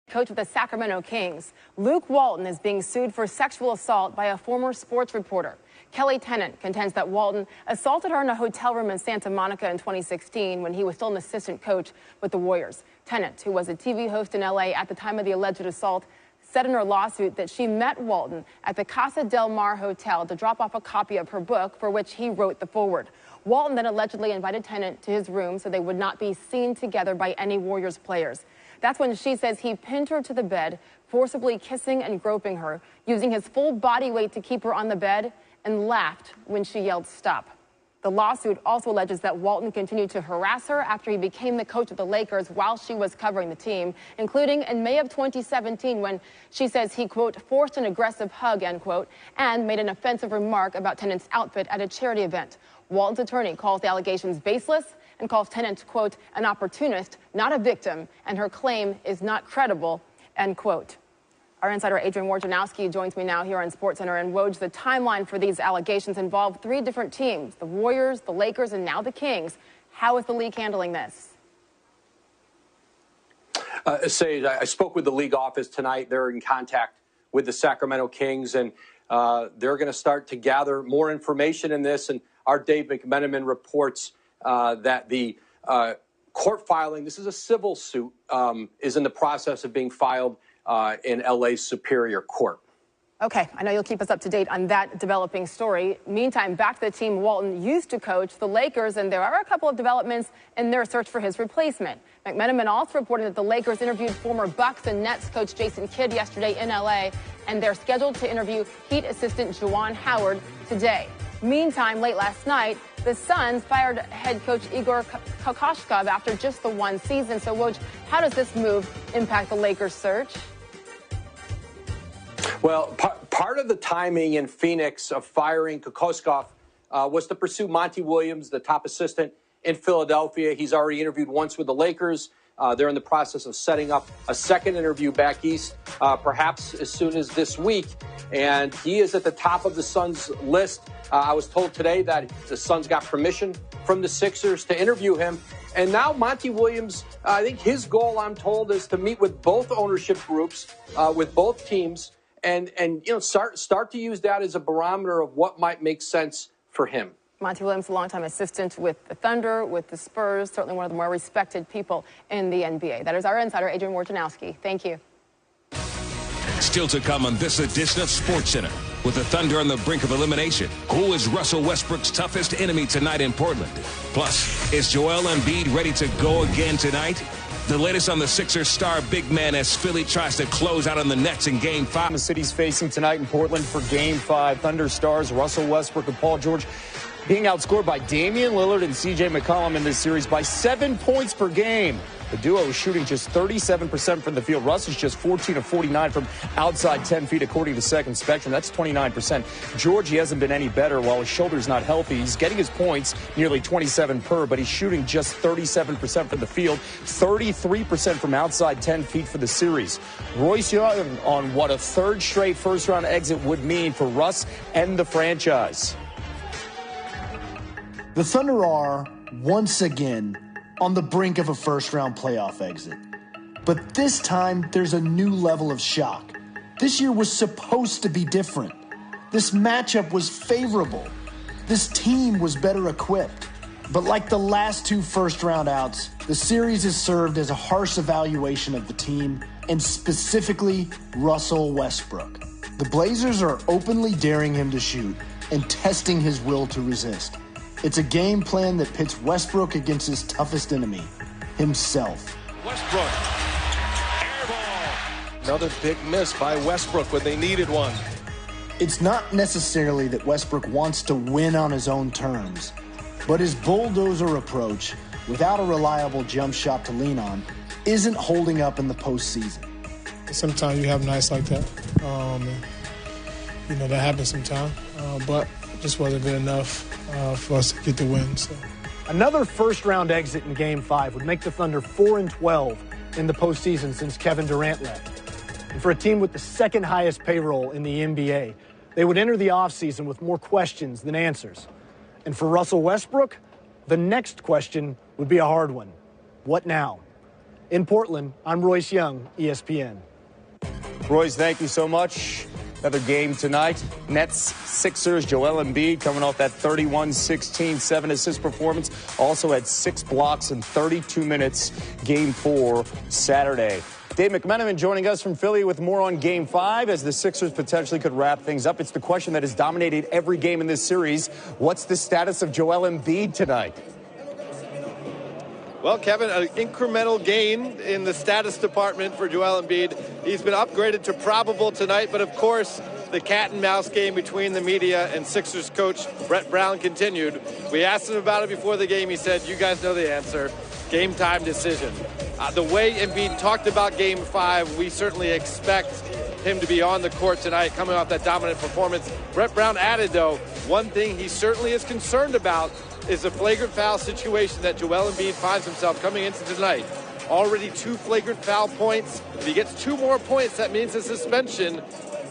Coach of the Sacramento Kings. Luke Walton is being sued for sexual assault by a former sports reporter. Kelly Tennant contends that Walton assaulted her in a hotel room in Santa Monica in 2016 when he was still an assistant coach with the Warriors. Tennant, who was a TV host in LA at the time of the alleged assault, said in her lawsuit that she met Walton at the Casa del Mar Hotel to drop off a copy of her book for which he wrote the foreword. Walton then allegedly invited Tennant to his room so they would not be seen together by any Warriors players. That's when she says he pinned her to the bed, forcibly kissing and groping her, using his full body weight to keep her on the bed, and laughed when she yelled stop. The lawsuit also alleges that Walton continued to harass her after he became the coach of the Lakers while she was covering the team, including in May of 2017 when she says he, quote, forced an aggressive hug, end quote, and made an offensive remark about Tennant's outfit at a charity event. Walton's attorney calls the allegations baseless and calls Tennant, quote, an opportunist, not a victim, and her claim is not credible, end quote. Our insider Adrian Wojnarowski joins me now here on SportsCenter. And Woj, the timeline for these allegations involve three different teams, the Warriors, the Lakers, and now the Kings. How is the league handling this? I spoke with the league office tonight. They're in contact with the Sacramento Kings, and they're going to start to gather more information in this. And our Dave McMenamin reports that the court filing, this is a civil suit, is in the process of being filed in LA's Superior Court. Okay, I know you'll keep us up to date on that developing story. Meantime, back to the team Walton used to coach, the Lakers, and there are a couple of developments in their search for his replacement. McMenamin also reported that the Lakers interviewed former Bucks and Nets coach Jason Kidd yesterday in LA, and they're scheduled to interview Heat assistant Juwan Howard today. Meantime, late last night, the Suns fired head coach Igor Kokoshkov after just the one season. So, Woj, how does this move impact the Lakers' search? Well, part of the timing in Phoenix of firing Kokoshkov was to pursue Monty Williams, the top assistant in Philadelphia. He's already interviewed once with the Lakers. They're in the process of setting up a second interview back east, perhaps as soon as this week. And he is at the top of the Suns list. I was told today that the Suns got permission from the Sixers to interview him. And now Monty Williams, I think his goal, I'm told, is to meet with both ownership groups, with both teams, and you know, start to use that as a barometer of what might make sense for him. Monty Williams, a longtime assistant with the Thunder, with the Spurs, certainly one of the more respected people in the NBA. That is our insider, Adrian Wojnarowski. Thank you. Still to come on this edition of SportsCenter. With the Thunder on the brink of elimination, who is Russell Westbrook's toughest enemy tonight in Portland? Plus, is Joel Embiid ready to go again tonight? The latest on the Sixers star big man as Philly tries to close out on the Nets in Game 5. The city's facing tonight in Portland for Game 5. Thunder stars Russell Westbrook and Paul George being outscored by Damian Lillard and C.J. McCollum in this series by 7 points per game. The duo is shooting just 37% from the field. Russ is just 14 of 49 from outside 10 feet, according to Second Spectrum. That's 29%. George, he hasn't been any better while his shoulder's not healthy. He's getting his points, nearly 27 per, but he's shooting just 37% from the field, 33% from outside 10 feet for the series. Royce Young on what a third straight first-round exit would mean for Russ and the franchise. The Thunder are, once again, on the brink of a first-round playoff exit. But this time, there's a new level of shock. This year was supposed to be different. This matchup was favorable. This team was better equipped. But like the last two first-round outs, the series has served as a harsh evaluation of the team, and specifically Russell Westbrook. The Blazers are openly daring him to shoot and testing his will to resist. It's a game plan that pits Westbrook against his toughest enemy, himself. Westbrook, air ball. Another big miss by Westbrook when they needed one. It's not necessarily that Westbrook wants to win on his own terms, but his bulldozer approach, without a reliable jump shot to lean on, isn't holding up in the postseason. Sometimes you have nights like that. That happens sometimes, but it just wasn't good enough for us to get the win. So. Another first-round exit in Game 5 would make the Thunder 4-12 in the postseason since Kevin Durant left. And for a team with the second highest payroll in the NBA, they would enter the offseason with more questions than answers. And for Russell Westbrook, the next question would be a hard one. What now? In Portland, I'm Royce Young, ESPN. Royce, thank you so much. Another game tonight. Nets, Sixers, Joel Embiid coming off that 31-16, 7-assist performance. Also had 6 blocks in 32 minutes. Game 4 Saturday. Dave McMenamin joining us from Philly with more on Game 5 as the Sixers potentially could wrap things up. It's the question that has dominated every game in this series. What's the status of Joel Embiid tonight? Well, Kevin, an incremental gain in the status department for Joel Embiid. He's been upgraded to probable tonight, but of course, the cat and mouse game between the media and Sixers coach Brett Brown continued. We asked him about it before the game. He said, you guys know the answer. Game time decision. The way Embiid talked about Game 5, we certainly expect him to be on the court tonight, coming off that dominant performance. Brett Brown added, though, one thing he certainly is concerned about is the flagrant foul situation that Joel Embiid finds himself coming into tonight. Already 2 flagrant foul points. If he gets 2 more points, that means a suspension.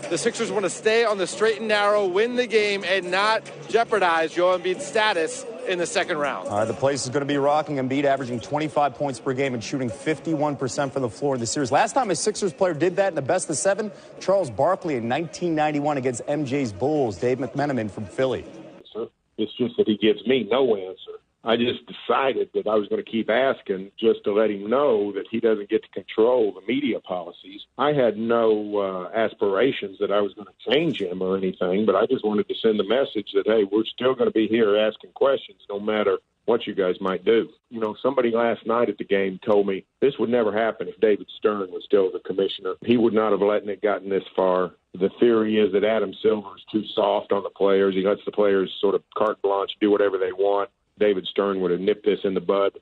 The Sixers want to stay on the straight and narrow, win the game, and not jeopardize Joel Embiid's status in the second round. All right, the place is going to be rocking. Embiid averaging 25 points per game and shooting 51% from the floor in the series. Last time a Sixers player did that in the best of 7, Charles Barkley in 1991 against MJ's Bulls. Dave McMenamin from Philly. It's just that he gives me no answer. I just decided that I was going to keep asking just to let him know that he doesn't get to control the media policies. I had no aspirations that I was going to change him or anything, but I just wanted to send the message that, hey, we're still going to be here asking questions no matter what you guys might do. You know, somebody last night at the game told me this would never happen if David Stern was still the commissioner. He would not have let it gotten this far. The theory is that Adam Silver is too soft on the players. He lets the players sort of carte blanche, do whatever they want. David Stern would have nipped this in the bud.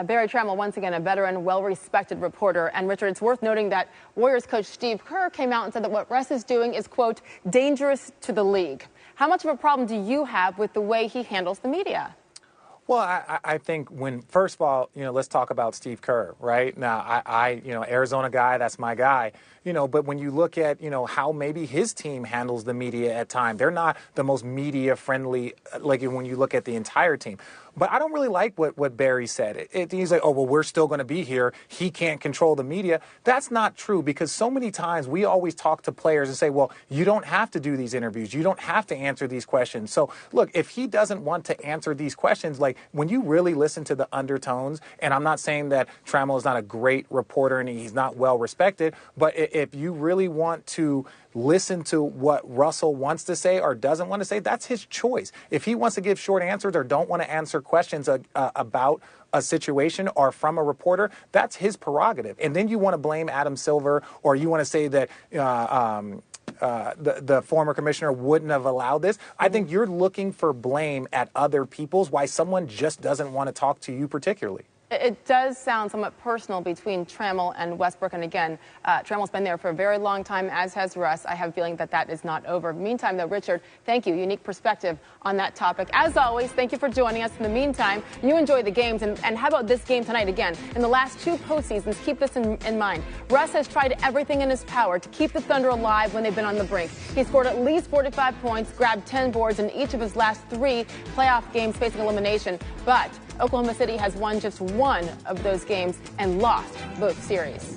Barry Trammell, once again, a veteran, well-respected reporter. And, Richard, it's worth noting that Warriors coach Steve Kerr came out and said that what Russ is doing is, quote, dangerous to the league. How much of a problem do you have with the way he handles the media? Well, I think first of all, let's talk about Steve Kerr, right? Now, I Arizona guy, that's my guy. But when you look at, how maybe his team handles the media at times, they're not the most media friendly, like when you look at the entire team. But I don't really like what Barry said. He's like, oh, well, we're still going to be here. He can't control the media. That's not true, because so many times we always talk to players and say, well, you don't have to do these interviews. You don't have to answer these questions. So, look, if he doesn't want to answer these questions, like when you really listen to the undertones, and I'm not saying that Trammell is not a great reporter and he's not well respected, but if you really want to listen to what Russell wants to say or doesn't want to say, that's his choice. If he wants to give short answers or don't want to answer questions about a situation or from a reporter, that's his prerogative. And then you want to blame Adam Silver, or you want to say that the former commissioner wouldn't have allowed this. I think you're looking for blame at other people's, why someone just doesn't want to talk to you particularly. It does sound somewhat personal between Trammell and Westbrook. And again, Trammell's been there for a very long time, as has Russ. I have a feeling that is not over. Meantime, though, Richard, thank you. Unique perspective on that topic. As always, thank you for joining us. In the meantime, you enjoy the games. And how about this game tonight again? In the last 2 postseasons, keep this in mind. Russ has tried everything in his power to keep the Thunder alive when they've been on the brink. He scored at least 45 points, grabbed 10 boards in each of his last 3 playoff games facing elimination. But Oklahoma City has won just 1 of those games and lost both series.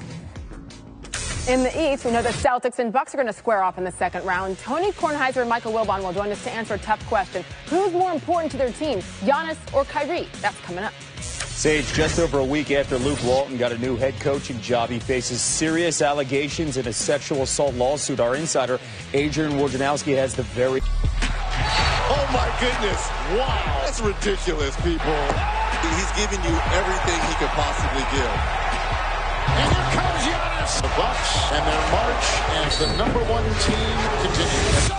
In the East, we know the Celtics and Bucks are going to square off in the second round. Tony Kornheiser and Michael Wilbon will join us to answer a tough question. Who's more important to their team, Giannis or Kyrie? That's coming up. Sage, just over a week after Luke Walton got a new head coaching job, he faces serious allegations in a sexual assault lawsuit. Our insider, Adrian Wojnarowski, has the very... Oh, my goodness. Wow. That's ridiculous, people. He's giving you everything he could possibly give. And here comes Giannis. The Bucks and their march as the #1 team continues.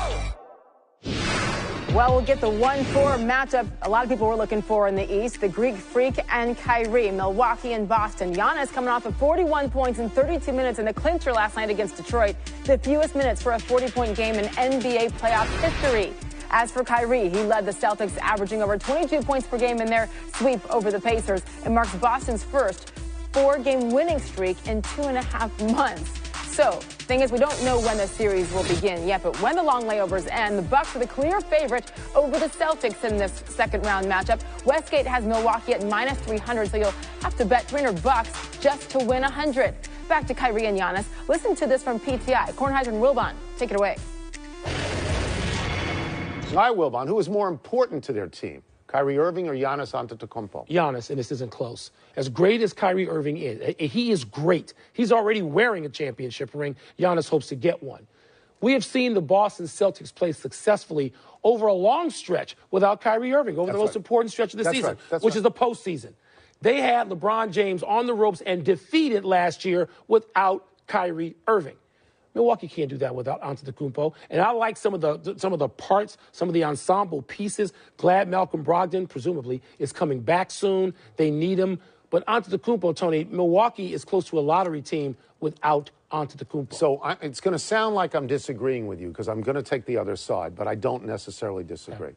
Well, we'll get the 1-4 matchup a lot of people were looking for in the East. The Greek Freak and Kyrie, Milwaukee and Boston. Giannis coming off of 41 points in 32 minutes in the clincher last night against Detroit. The fewest minutes for a 40-point game in NBA playoff history. As for Kyrie, he led the Celtics, averaging over 22 points per game in their sweep over the Pacers. It marks Boston's first 4-game winning streak in 2.5 months. So Thing is, we don't know when the series will begin yet, but when the long layovers end, the Bucks are the clear favorite over the Celtics in this second-round matchup. Westgate has Milwaukee at minus 300, so you'll have to bet $300 just to win 100. Back to Kyrie and Giannis. Listen to this from PTI. Kornheiser and Wilbon, take it away. Hi, Wilbon. Who is more important to their team, Kyrie Irving or Giannis Antetokounmpo? Giannis, and this isn't close. As great as Kyrie Irving is, he is great. He's already wearing a championship ring. Giannis hopes to get one. We have seen the Boston Celtics play successfully over a long stretch without Kyrie Irving, over the most important stretch of the season, which is the postseason. They had LeBron James on the ropes and defeated last year without Kyrie Irving. Milwaukee can't do that without Antetokounmpo. And I like some of the parts, some of the ensemble pieces. Glad Malcolm Brogdon, presumably, is coming back soon. They need him. But Antetokounmpo, Tony, Milwaukee is close to a lottery team without Antetokounmpo. So it's going to sound like I'm disagreeing with you because I'm going to take the other side, but I don't necessarily disagree. Okay.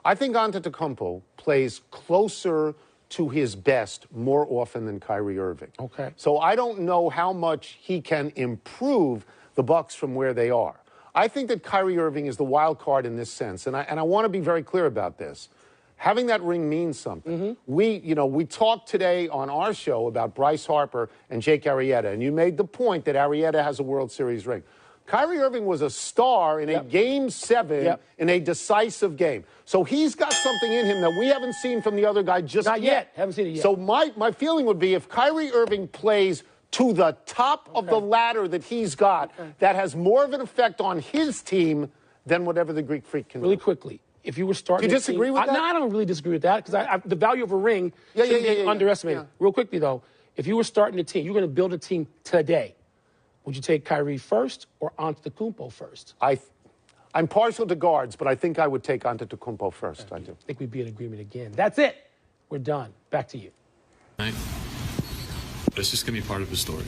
I think Antetokounmpo plays closer to his best more often than Kyrie Irving. Okay. So I don't know how much he can improve the Bucks from where they are. I think that Kyrie Irving is the wild card in this sense, and I want to be very clear about this. Having that ring means something. Mm-hmm. We talked today on our show about Bryce Harper and Jake Arrieta, and you made the point that Arrieta has a World Series ring. Kyrie Irving was a star in a Game 7 in a decisive game. So he's got something in him that we haven't seen from the other guy just Not yet. Haven't seen it yet. So my feeling would be if Kyrie Irving plays to the top of the ladder that he's got, that has more of an effect on his team than whatever the Greek Freak can do. Really quickly, if you were starting... Do you disagree with that? No, I don't really disagree with that, because the value of a ring shouldn't be underestimated. Yeah. Real quickly, though, if you were starting a team, you're going to build a team today, would you take Kyrie first or Antetokounmpo first? I'm partial to guards, but I think I would take Antetokounmpo first. I do. I think we'd be in agreement again. That's it. We're done. Back to you. It's just going to be part of the story.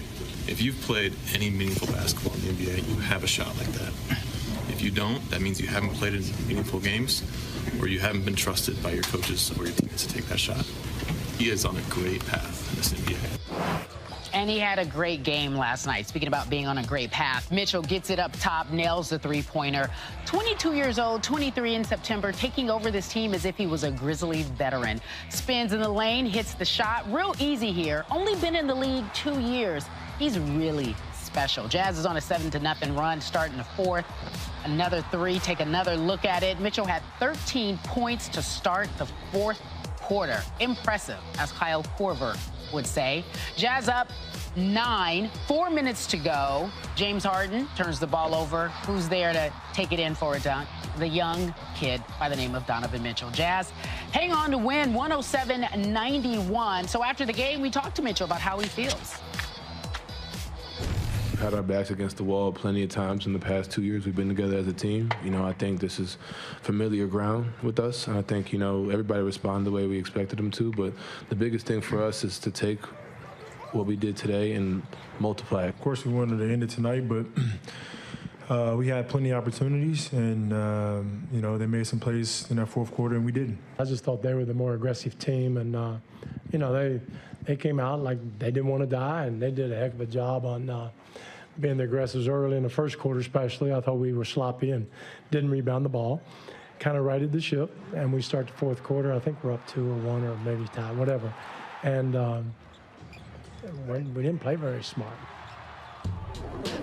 If you've played any meaningful basketball in the NBA, you have a shot like that. If you don't, that means you haven't played in meaningful games or you haven't been trusted by your coaches or your teammates to take that shot. He is on a great path in this NBA. And he had a great game last night. Speaking about being on a great path, Mitchell gets it up top, nails the three-pointer. 22 years old, 23 in September, taking over this team as if he was a Grizzlies veteran. Spins in the lane, hits the shot. Real easy here. Only been in the league 2 years. He's really special. Jazz is on a 7-0 run, starting the fourth. Another three, take another look at it. Mitchell had 13 points to start the fourth quarter. Impressive, as Kyle Korver would say. Jazz up 9, 4 minutes to go. James Harden turns the ball over. Who's there to take it in for a dunk? The young kid by the name of Donovan Mitchell. Jazz hang on to win 107-91. So after the game, we talked to Mitchell about how he feels. We've had our backs against the wall plenty of times in the past 2 years we've been together as a team. I think this is familiar ground with us. And I think, everybody responded the way we expected them to. But the biggest thing for us is to take what we did today and multiply it. Of course, we wanted to end it tonight, but we had plenty of opportunities. And, they made some plays in that fourth quarter, and we didn't. I just thought they were the more aggressive team. And, they came out like they didn't want to die, and they did a heck of a job on being the aggressors early in the first quarter especially. I thought we were sloppy and didn't rebound the ball. Kind of righted the ship, and we start the fourth quarter. I think we're up 2 or 1 or maybe tie, whatever. And we didn't play very smart.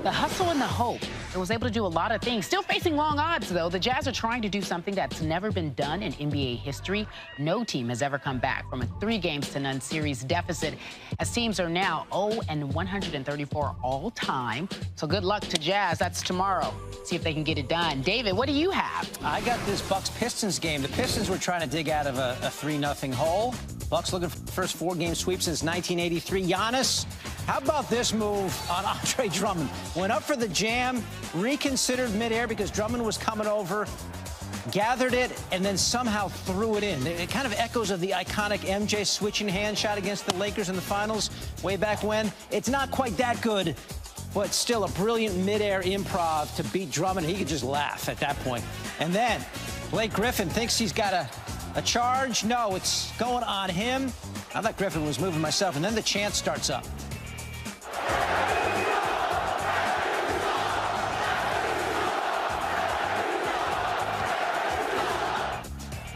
The hustle and the hope. It was able to do a lot of things. Still facing long odds, though. The Jazz are trying to do something that's never been done in NBA history. No team has ever come back from a 3-0 series deficit, as teams are now 0-134 all time. So good luck to Jazz. That's tomorrow. See if they can get it done. David, what do you have? I got this Bucks-Pistons game. The Pistons were trying to dig out of a 3-0 hole. Bucks looking for the first 4-game sweep since 1983. Giannis, how about this move on Andre Drummond? Went up for the jam, reconsidered midair because Drummond was coming over, gathered it, and then somehow threw it in. It kind of echoes of the iconic MJ switching hand shot against the Lakers in the finals way back when. It's not quite that good, but still a brilliant midair improv to beat Drummond. He could just laugh at that point. And then Blake Griffin thinks he's got a charge. No, it's going on him. I thought Griffin was moving myself, and then the chant starts up.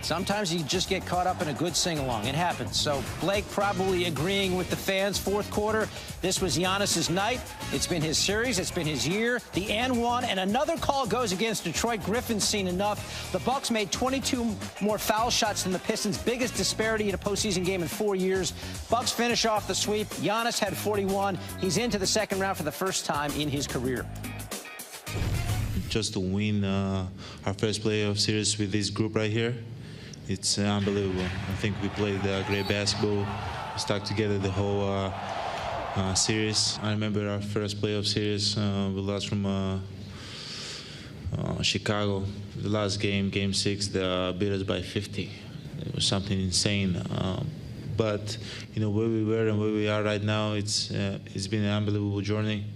Sometimes you just get caught up in a good sing-along. It happens. So Blake probably agreeing with the fans. Fourth quarter, this was Giannis's night. It's been his series. It's been his year. The and one, and another call goes against Detroit. Griffin's seen enough. The Bucks made 22 more foul shots than the Pistons. Biggest disparity in a postseason game in 4 years. Bucks finish off the sweep. Giannis had 41. He's into the second round for the first time in his career. Just to win our first playoff series with this group right here, it's unbelievable. I think we played great basketball. We stuck together the whole series. I remember our first playoff series. We lost from Chicago. The last game, Game 6, they beat us by 50. It was something insane. But you know where we were and where we are right now. It's been an unbelievable journey.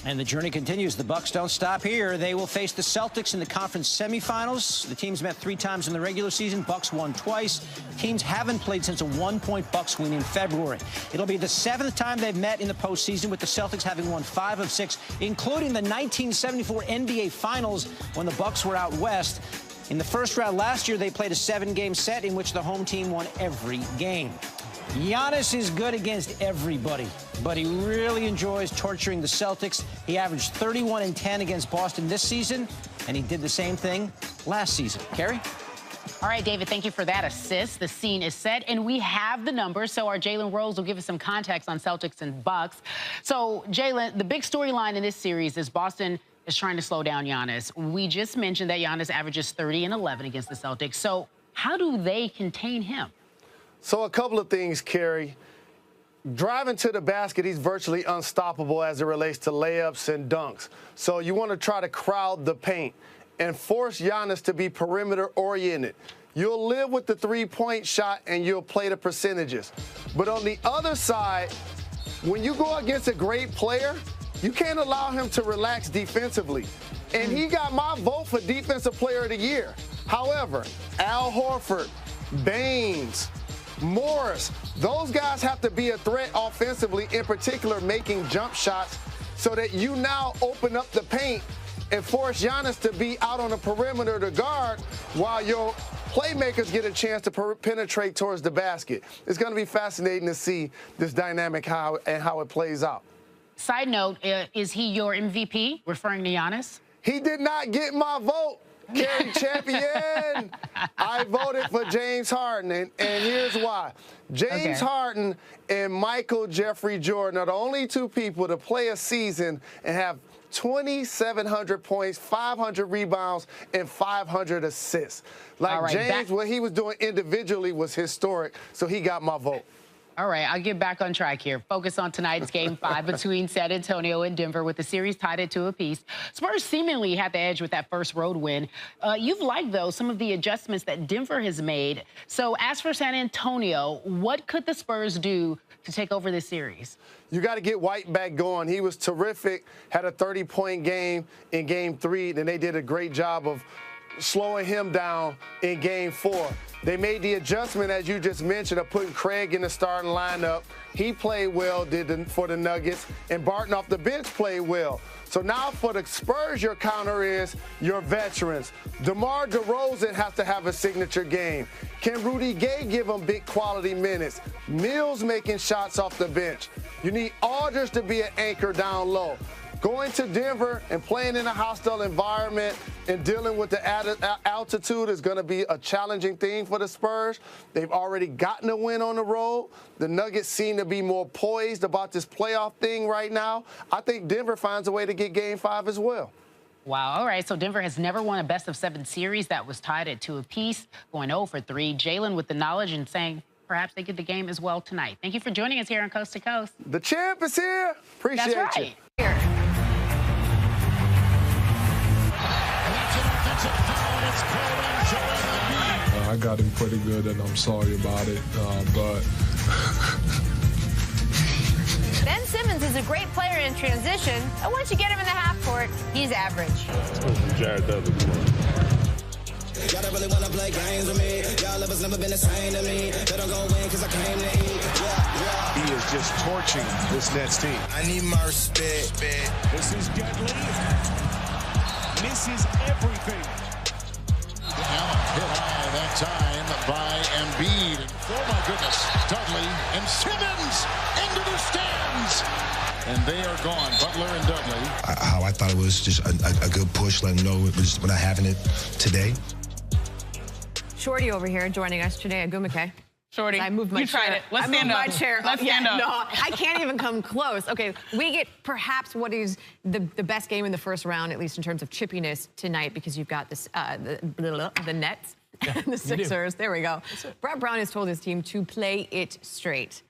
And the journey continues. The Bucks don't stop here. They will face the Celtics in the conference semifinals. The teams met 3 times in the regular season. Bucks won twice. Teams haven't played since a 1-point Bucks win in February. It'll be the 7th time they've met in the postseason, with the Celtics having won 5 of 6, including the 1974 NBA Finals when the Bucks were out west. In the first round last year, they played a 7-game set in which the home team won every game. Giannis is good against everybody, but he really enjoys torturing the Celtics. He averaged 31 and 10 against Boston this season, and he did the same thing last season. Carrie? All right, David, thank you for that assist. The scene is set, and we have the numbers, so our Jalen Rose will give us some context on Celtics and Bucks. So, Jalen, the big storyline in this series is Boston is trying to slow down Giannis. We just mentioned that Giannis averages 30 and 11 against the Celtics. So how do they contain him? So a couple of things, Carrie. Driving to the basket, he's virtually unstoppable as it relates to layups and dunks. So you want to try to crowd the paint and force Giannis to be perimeter-oriented. You'll live with the three-point shot and you'll play the percentages. But on the other side, when you go against a great player, you can't allow him to relax defensively. And he got my vote for Defensive Player of the Year. However, Al Horford, Baines, Morris, those guys have to be a threat offensively, in particular making jump shots, so that you now open up the paint and force Giannis to be out on the perimeter to guard while your playmakers get a chance to penetrate towards the basket. It's going to be fascinating to see this dynamic how it plays out. Side note, is he your MVP, referring to Giannis? He did not get my vote. Carrie Champion. I voted for James Harden, and here's why. James Harden and Michael Jeffrey Jordan are the only 2 people to play a season and have 2,700 points, 500 rebounds, and 500 assists. Like James, what he was doing individually was historic, so he got my vote. All right, I'll get back on track here. Focus on tonight's Game 5 between San Antonio and Denver, with the series tied at 2 apiece. Spurs seemingly had the edge with that first road win. You've liked, though, some of the adjustments that Denver has made. So as for San Antonio, what could the Spurs do to take over this series? You got to get White back going. He was terrific, had a 30-point game in Game 3. Then they did a great job of slowing him down in Game 4. They made the adjustment, as you just mentioned, of putting Craig in the starting lineup. He played well for the Nuggets, and Barton off the bench played well. So now for the Spurs, your counter is your veterans. DeMar DeRozan has to have a signature game. Can Rudy Gay give him big quality minutes? Mills making shots off the bench. You need Aldridge to be an anchor down low. Going to Denver and playing in a hostile environment and dealing with the altitude is going to be a challenging thing for the Spurs. They've already gotten a win on the road. The Nuggets seem to be more poised about this playoff thing right now. I think Denver finds a way to get Game 5 as well. Wow. All right. So Denver has never won a best-of-7 series that was tied at 2 apiece, going 0 for 3. Jalen with the knowledge and saying perhaps they get the game as well tonight. Thank you for joining us here on Coast to Coast. The champ is here. Appreciate you. That's right. I got him pretty good, and I'm sorry about it, but... Ben Simmons is a great player in transition, and once you get him in the half court, he's average. Jared Dudley. Y'all don't really wanna play games with me. Y'all lovers never been the same to me. They don't go win cause I came to eat. Yeah. He is just torching this Nets team. I need my respect. This is deadly. Misses everything. Allen hit high. That time by Embiid. And, oh, my goodness, Dudley and Simmons into the stands. And they are gone, Butler and Dudley. How I thought it was just a good push, let them know we're not having it today. Shorty over here joining us today, Agumake. Shorty, I moved my you chair. tried it. Let's stand up. I moved my chair. Let's stand up. No, I can't even come close. Okay, we get perhaps what is the best game in the first round, at least in terms of chippiness tonight, because you've got this the Nets and the Sixers. There we go. Brett Brown has told his team to play it straight.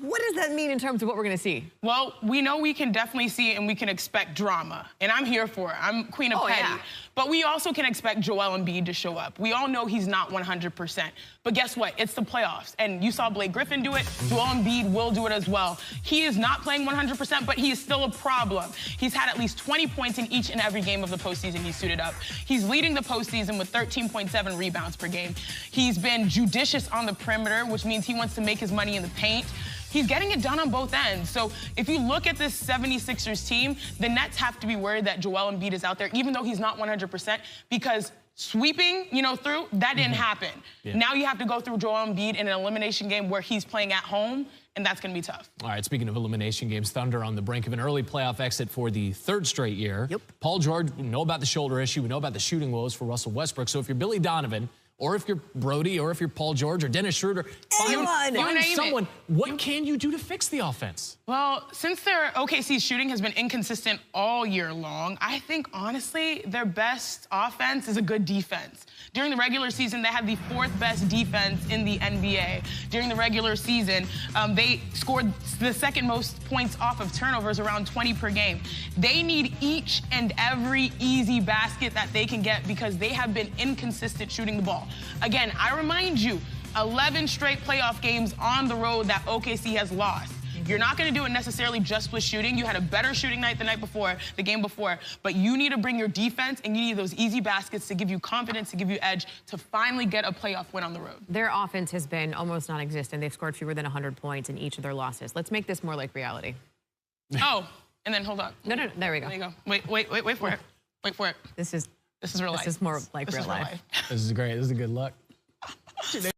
What does that mean in terms of what we're going to see? Well, we know we can definitely see it and we can expect drama. And I'm here for it. I'm queen of petty. Yeah. But we also can expect Joel Embiid to show up. We all know he's not 100%. But guess what? It's the playoffs. And you saw Blake Griffin do it. Joel Embiid will do it as well. He is not playing 100%, but he is still a problem. He's had at least 20 points in each and every game of the postseason he's suited up. He's leading the postseason with 13.7 rebounds per game. He's been judicious on the perimeter, which means he wants to make his money in the paint. He's getting it done on both ends. So if you look at this 76ers team, the Nets have to be worried that Joel Embiid is out there, even though he's not 100%, because sweeping, through, that didn't happen. Yeah. Now you have to go through Joel Embiid in an elimination game where he's playing at home, and that's going to be tough. All right, speaking of elimination games, Thunder on the brink of an early playoff exit for the third straight year. Yep. Paul George, we know about the shoulder issue. We know about the shooting woes for Russell Westbrook. So if you're Billy Donovan, or if you're Brody, or if you're Paul George, or Dennis Schroeder, find someone. What can you do to fix the offense? Well, since their OKC's shooting has been inconsistent all year long, I think, honestly, their best offense is a good defense. During the regular season, they had the 4th best defense in the NBA. During the regular season, they scored the 2nd most points off of turnovers, around 20 per game. They need each and every easy basket that they can get because they have been inconsistent shooting the ball. Again, I remind you, 11 straight playoff games on the road that OKC has lost. You're not going to do it necessarily just with shooting. You had a better shooting night the game before, but you need to bring your defense and you need those easy baskets to give you confidence, to give you edge, to finally get a playoff win on the road. Their offense has been almost non-existent. They've scored fewer than 100 points in each of their losses. Let's make this more like reality. Oh, and then hold on. No, there we go. There you go. Wait for it. Wait for it. This is real life. This is more like real life. This is great. This is a good look.